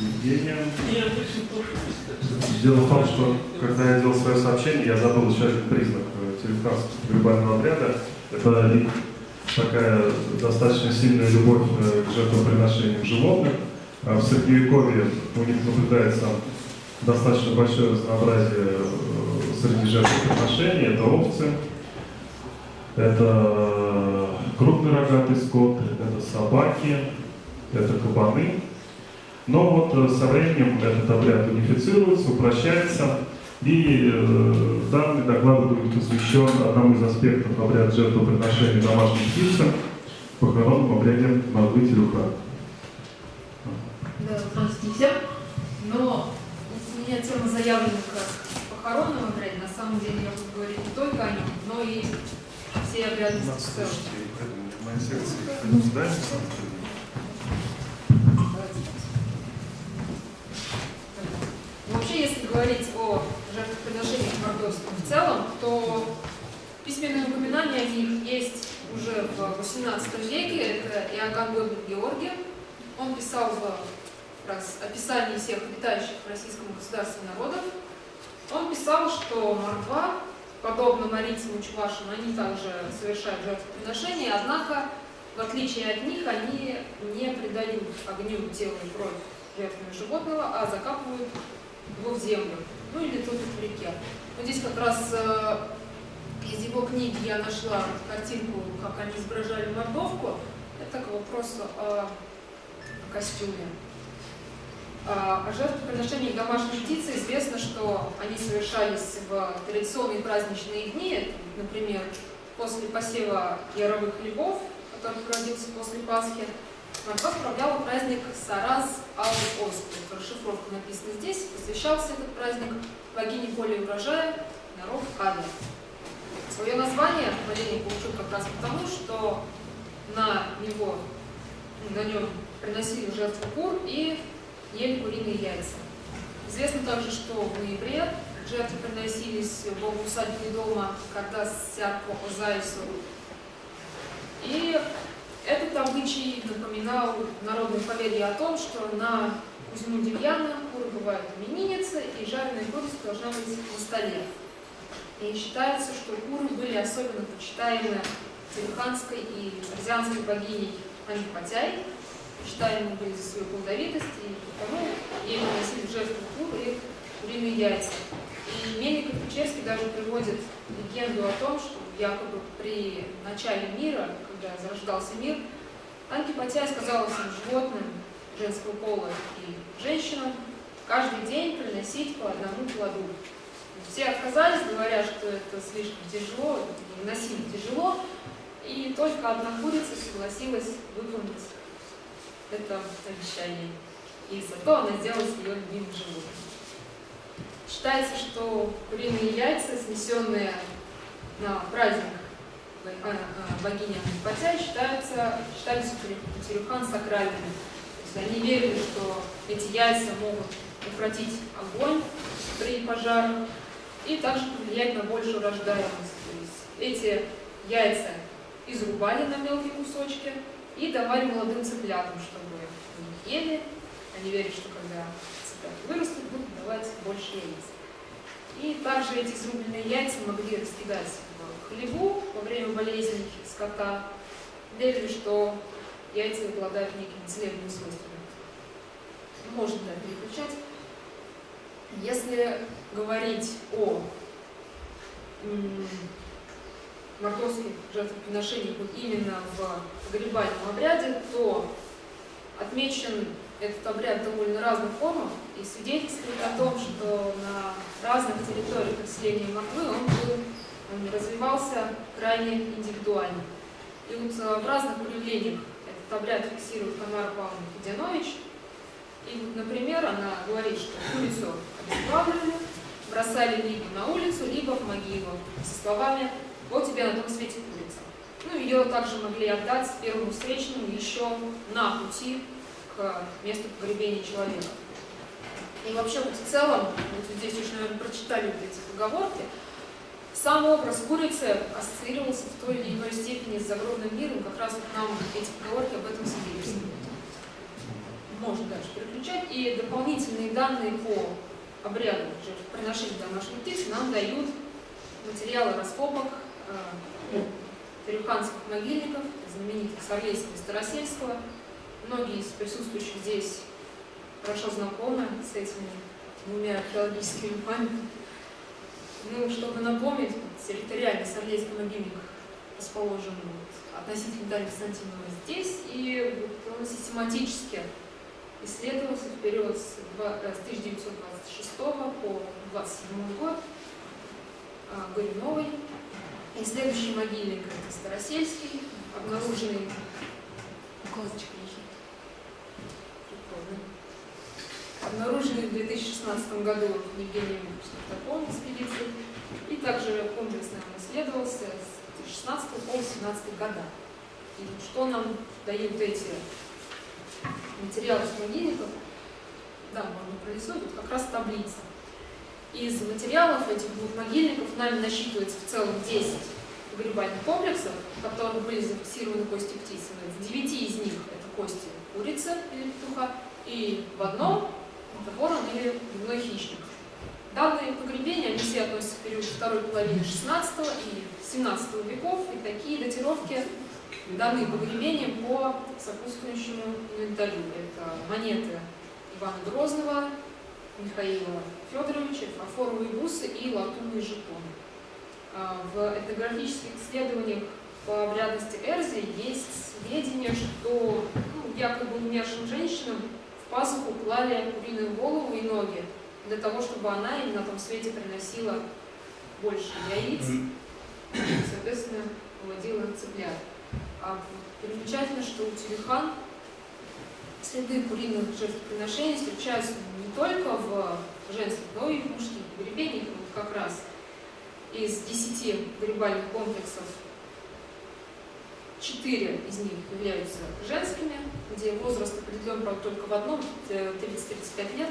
Евгения. Дело в том, что когда я делал свое сообщение, я забыл еще один признак тюркханского погребального обряда. Это такая достаточно сильная любовь к жертвоприношениям животных. В Средневековье у них наблюдается достаточно большое разнообразие среди жертвоприношений. Это овцы, это крупный рогатый скот, это собаки, это кабаны. Но вот со временем этот обряд унифицируется, упрощается, и данный доклад будет посвящен одному из аспектов обряда жертвоприношения домашним птицам, похоронному обряде Мордвы Тирюхан. Да, здравствуйте всем. Но у меня тема заявлена как похоронном обряде. На самом деле я буду говорить не только о нем, но и все обряды в целом. В моей секции Вообще, если говорить о жертвоприношениях мордовских в целом, то письменные упоминания о них есть уже в XVIII веке. Это Иоганн Годвин Георгий. Он писал в описании всех летающих в российском государстве народов. Он писал, что мордва, подобно марийцам и чувашам, они также совершают жертвоприношения, однако, в отличие от них, они не придают огню тело и кровь жертвами животного, а закапывают его в землю, ну или топят в реке. Вот здесь как раз из его книги я нашла картинку, как они изображали мордовку. Это к вопросу о костюме. О жертвоприношениях домашней птицы известно, что они совершались в традиционные праздничные дни, например, после посева яровых хлебов, который проводился после Пасхи. Мордва справляла праздник Сараз Ал-Ост. Расшифровка написана здесь. Посвящался этот праздник богине поля и урожая, народ Ада. Свое название моление получил как раз потому, что на нем приносили в жертву кур и ели куриные яйца. Известно также, что в ноябре жертвы приносились в богу усадьбы дома, когда сярко Озаису. И этот обычай напоминал народное поверье о том, что на Кузьму Демьяна куры бывают именинницы, и жареная курица должна быть на столе. И считается, что куры были особенно почитаемы тюркханской и азианской богиней Анипатяй, почитаемы были за свою плодовитость, и потому ей приносили в жертву кур и куриные яйца. И Мельников Печерский даже приводит легенду о том, что якобы при начале мира, когда зарождался мир, Анипатяй сказала всем животным женского пола и женщинам каждый день приносить по одному плоду. Все отказались, говоря, что это слишком тяжело, невыносимо тяжело, и только одна курица согласилась выполнить это обещание. И зато она сделала ее любимым животным. Считается, что куриные яйца, снесенные на праздник богини Анипатяй, считались у тюркхан сакральными. То есть они верили, что эти яйца могут укротить огонь при пожарах и также повлиять на большую рождаемость. То есть эти яйца изрубали на мелкие кусочки и давали молодым цыплятам, чтобы они ели. Они верили, что когда цыплята вырастут, будут давать больше яиц. И также эти изрубленные яйца могли раскидать в хлебу во время болезней скота. Верили, что яйца обладают некими целебными свойствами. Можно, да, переключать. Если говорить о мордовских жертвоприношениях именно в погребальном обряде, то отмечен этот обряд в довольно разных формах и свидетельствует о том, что на разных территориях населения Мордвы он развивался крайне индивидуально. И вот в разных проявлениях этот обряд фиксирует Тамара Павловна Федянович. И вот, например, она говорит, что курицу обезглавливали, бросали либо на улицу, либо в могилу со словами «Вот тебе на том свете курица». Ну, ее также могли отдать первому встречному еще на пути к месту погребения человека. И вообще, вот в целом, вот здесь уже, наверное, прочитали вот эти поговорки, сам образ курицы ассоциировался в той или иной степени с загробным миром, как раз вот нам эти поговорки об этом свидетельствуют. можно дальше переключать, и дополнительные данные по обряду жертвоприношения домашних птиц нам дают материалы раскопок царюханских могильников, знаменитых Сарлейского и Старосельского. Многие из присутствующих здесь хорошо знакомы с этими двумя археологическими памятниками. Ну, чтобы напомнить, территориальный Сарлейский могильник расположен относительно Дарьи Константиновны здесь, и он систематически исследовался в период с 1926 по 1927 год Горюновой. И следующий могильник — это Старосельский, обнаруженный в 2016 году Евгением Штаптаковым экспедицией, и также комплексно он исследовался с 2016 по 2018 года. И что нам дают эти материалы с могильников? Да, можно прорисовать, вот как раз таблица. Из материалов этих двух могильников нами насчитывается в целом 10 погребальных комплексов, в которых были зафиксированы кости птиц. В 9 из них это кости курицы или петуха, и в одном это ворон или дневной хищник. Данные погребения, они все относятся к периоду второй половины 16 и 17 веков, и такие датировки даны погребением по сопутствующему инвентарю. Это монеты Ивана Грозного, Михаила Федоровича, фарфоровые бусы и латунные жетоны. В этнографических исследованиях по обрядности Эрзи есть сведения, что якобы умершим женщинам в пазуху клали куриную голову и ноги, для того, чтобы она им на том свете приносила больше яиц, и, соответственно, выводила цыплят. А примечательно, что у Цюрихан следы куриных жертвоприношений встречаются не только в женских, но и в мужских погребениях. Вот как раз из 10 погребальных комплексов 4 из них являются женскими, где возраст определен, правда, только в одном, 30-35 лет.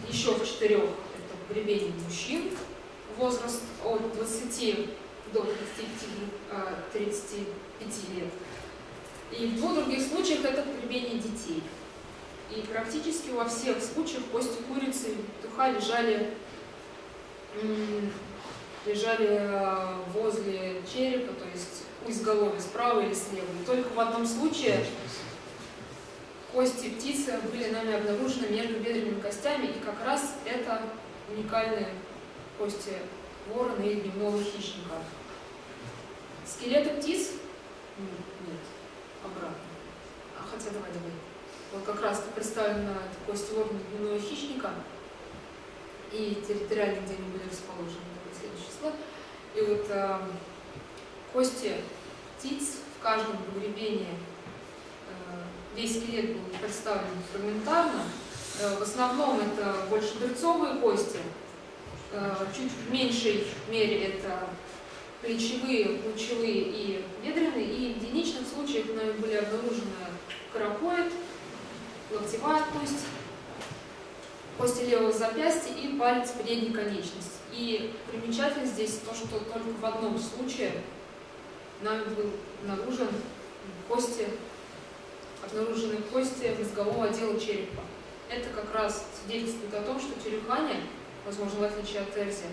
Еще в 4 это погребение мужчин, возраст от 20 до 35 лет. И в двух других случаях это погребение детей. И практически во всех случаях кости курицы и петуха лежали возле черепа, то есть у изголовья справа или слева. И только в одном случае кости птицы были нами обнаружены между бедренными костями, и как раз это уникальные кости ворона или дневного хищника. Скелеты птиц? Нет, обратно. Хотя давай. Вот как раз представлена кость ворона и дневного хищника, и территориально, где они были расположены, это следующий слайд. И вот кости птиц в каждом погребении, весь скелет был представлен фрагментарно. В основном это больше берцовые кости, чуть в меньшей мере это плечевые, лучевые и бедренные, и в единичных случаях нами были обнаружены каракоид, локтевая кость, кости левого запястья и палец передней конечности. И примечательно здесь то, что только в одном случае нами был обнаружены кости мозгового отдела черепа. Это как раз свидетельствует о том, что тюрюхане, возможно, в отличие от Эрзи,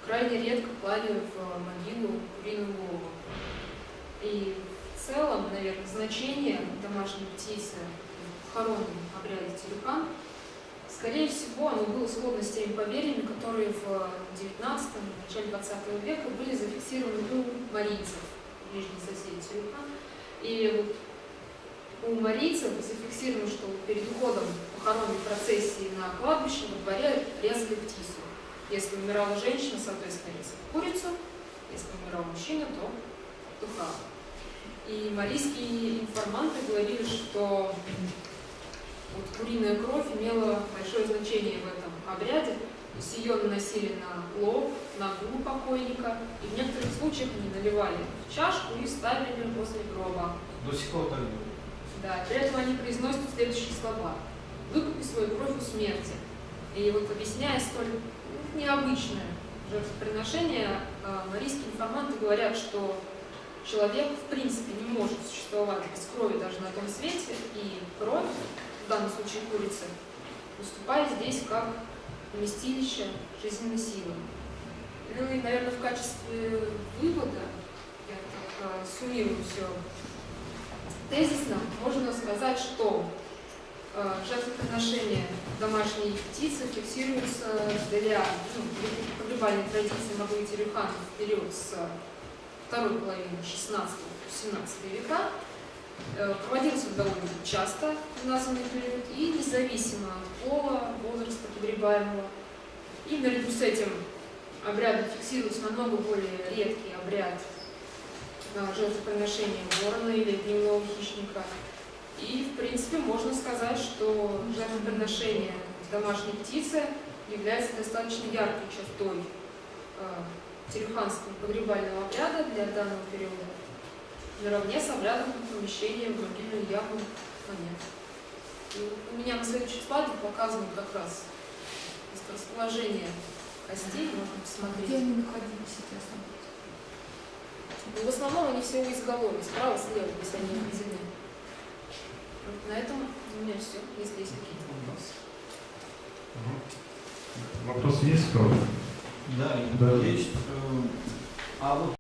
крайне редко клали в могилу куриную голову. И в целом, наверное, значение домашней птицы в похоронном обряде тюрюхан, скорее всего, оно было сходно с теми поверьями, которые в 19-м, начале 20 века были зафиксированы у марийцев, ближних соседей тюрюхан. И вот у марийцев зафиксировано, что перед уходом похоронной процессии на кладбище во дворе резали птицу. Если умирала женщина, соответственно, резали курицу, если умирал мужчина, то петуха. И марийские информанты говорили, что вот куриная кровь имела большое значение в этом обряде. То есть ее наносили на лоб, на губу покойника, и в некоторых случаях они наливали в чашку и ставили возле гроба. До сих пор так было. Да, при этом они произносят следующие слова: «Выкупи свою кровь у смерти». И вот объясняя столь необычное жертвоприношение, марийские информанты говорят, что человек в принципе не может существовать без крови даже на том свете, и кровь в данном случае курицы, выступает здесь как вместилище жизненной силы. Ну и, наверное, в качестве вывода, я так суммирую все, тезисно можно сказать, что жертвоприношение домашней птицы фиксируется для погребальной традиции Маргариты Рюхан в период с второй половины 16-17 века. Проводился довольно часто в названный период и независимо от пола, возраста погребаемого. И наряду с этим обрядом фиксируется намного более редкий обряд жертвоприношения ворона или дневного хищника. И, в принципе, можно сказать, что жертвоприношение домашней птицы является достаточно яркой чертой терюханского погребального обряда для данного периода, наравне с обрядом помещения в могильную яму монет. И у меня на следующей слайде показано как раз расположение костей, можно посмотреть. Где они находились сейчас? Но в основном они все у изголовья, справа, слева, если они отведены. Вот на этом у меня все, если есть какие-то вопросы. Вопрос есть у кого-то? Да, Да. есть. А вот